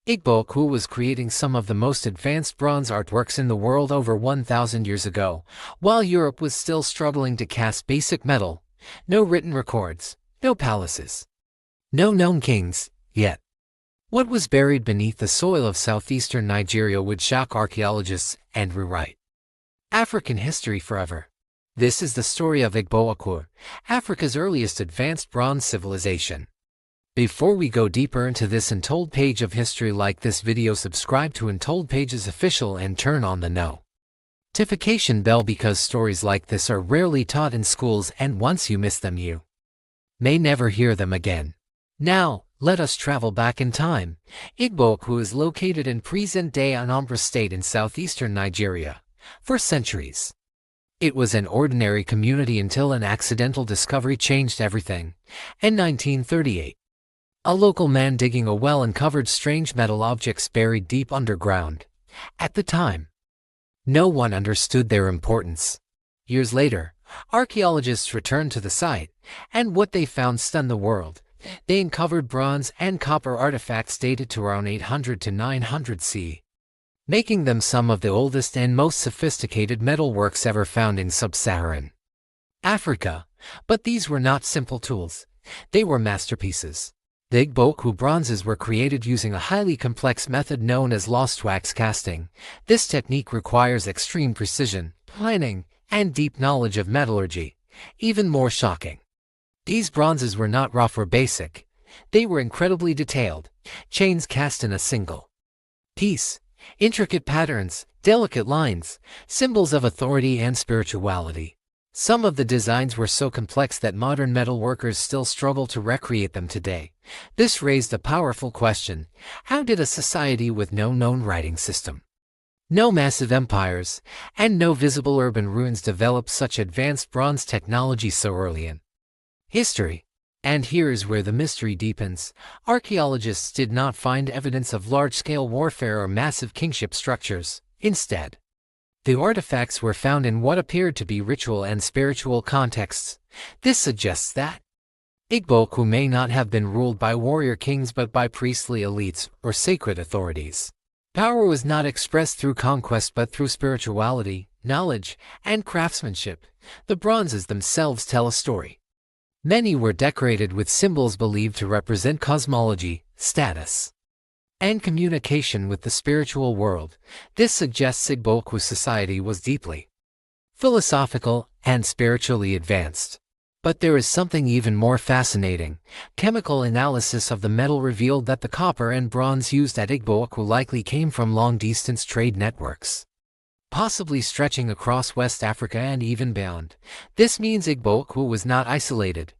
Igbo-Ukwu was creating some of the most advanced bronze artworks in the world over 1,000 years ago, while Europe was still struggling to cast basic metal. No written records, no palaces, no known kings, yet. What was buried beneath the soil of southeastern Nigeria would shock archaeologists and rewrite African history forever. This is the story of Igbo-Ukwu, Africa's earliest advanced bronze civilization. Before we go deeper into this Untold page of history, like this video, subscribe to Untold Pages Official and turn on the notification bell, because stories like this are rarely taught in schools, and once you miss them you may never hear them again. Now, let us travel back in time. Igbo-Ukwu is located in present-day Anambra State in southeastern Nigeria. For centuries, it was an ordinary community until an accidental discovery changed everything. In 1938, a local man digging a well uncovered strange metal objects buried deep underground. At the time, no one understood their importance. Years later, archaeologists returned to the site, and what they found stunned the world. They uncovered bronze and copper artifacts dated to around 800 to 900 CE, making them some of the oldest and most sophisticated metalworks ever found in sub-Saharan Africa. But these were not simple tools. They were masterpieces. The Igbo-Ukwu bronzes were created using a highly complex method known as lost wax casting. This technique requires extreme precision, planning, and deep knowledge of metallurgy. Even more shocking, these bronzes were not rough or basic. They were incredibly detailed, chains cast in a single piece, intricate patterns, delicate lines, symbols of authority and spirituality. Some of the designs were so complex that modern metal workers still struggle to recreate them today. This raised a powerful question: how did a society with no known writing system, no massive empires, and no visible urban ruins develop such advanced bronze technology so early in history? And here is where the mystery deepens. Archaeologists did not find evidence of large-scale warfare or massive kingship structures. Instead, the artifacts were found in what appeared to be ritual and spiritual contexts. This suggests that Igbo-Ukwu may not have been ruled by warrior kings but by priestly elites or sacred authorities. Power was not expressed through conquest but through spirituality, knowledge, and craftsmanship. The bronzes themselves tell a story. Many were decorated with symbols believed to represent cosmology, status, and communication with the spiritual world. This suggests Igbo-Ukwu society was deeply philosophical and spiritually advanced. But there is something even more fascinating. Chemical analysis of the metal revealed that the copper and bronze used at Igbo-Ukwu likely came from long-distance trade networks, possibly stretching across West Africa and even beyond. This means Igbo-Ukwu was not isolated,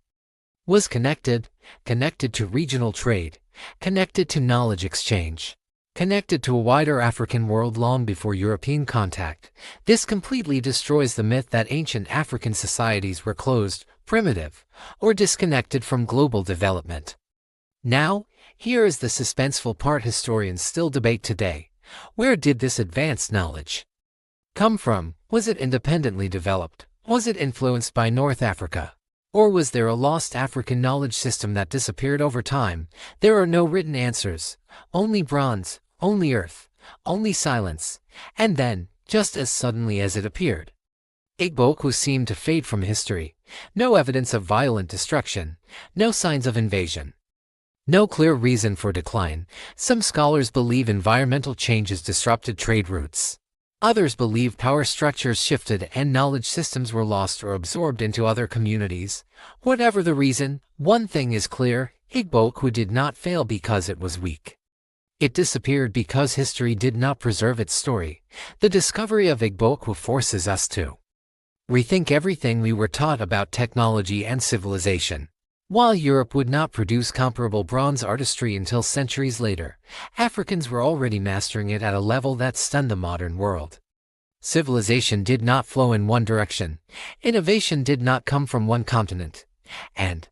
was connected to regional trade, connected to knowledge exchange, connected to a wider African world long before European contact. This completely destroys the myth that ancient African societies were closed, primitive, or disconnected from global development. Now, here is the suspenseful part historians still debate today. Where did this advanced knowledge come from? Was it independently developed? Was it influenced by North Africa? Or was there a lost African knowledge system that disappeared over time? There are no written answers. Only bronze, only earth, only silence. And then, just as suddenly as it appeared, Igbo-Ukwu seemed to fade from history. No evidence of violent destruction, no signs of invasion, no clear reason for decline. Some scholars believe environmental changes disrupted trade routes. Others believe power structures shifted and knowledge systems were lost or absorbed into other communities. Whatever the reason, one thing is clear: Igbo-Ukwu did not fail because it was weak. It disappeared because history did not preserve its story. The discovery of Igbo-Ukwu forces us to rethink everything we were taught about technology and civilization. While Europe would not produce comparable bronze artistry until centuries later, Africans were already mastering it at a level that stunned the modern world. Civilization did not flow in one direction, innovation did not come from one continent, and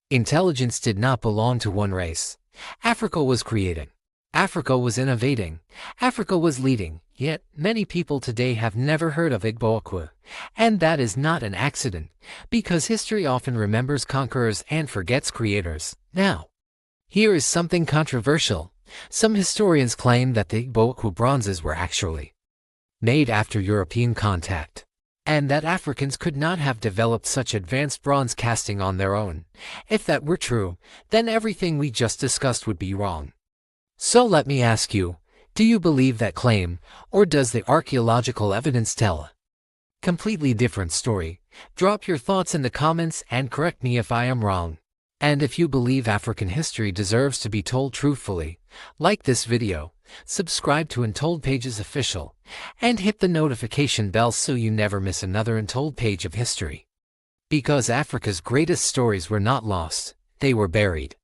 intelligence did not belong to one race. Africa was creating, Africa was innovating, Africa was leading. Yet, many people today have never heard of Igbo-Ukwu. And that is not an accident, because history often remembers conquerors and forgets creators. Now, here is something controversial. Some historians claim that the Igbo-Ukwu bronzes were actually made after European contact, and that Africans could not have developed such advanced bronze casting on their own. If that were true, then everything we just discussed would be wrong. So let me ask you, do you believe that claim, or does the archaeological evidence tell a completely different story? Drop your thoughts in the comments and correct me if I am wrong. And if you believe African history deserves to be told truthfully, like this video, subscribe to Untold Pages Official, and hit the notification bell so you never miss another Untold page of history. Because Africa's greatest stories were not lost, they were buried.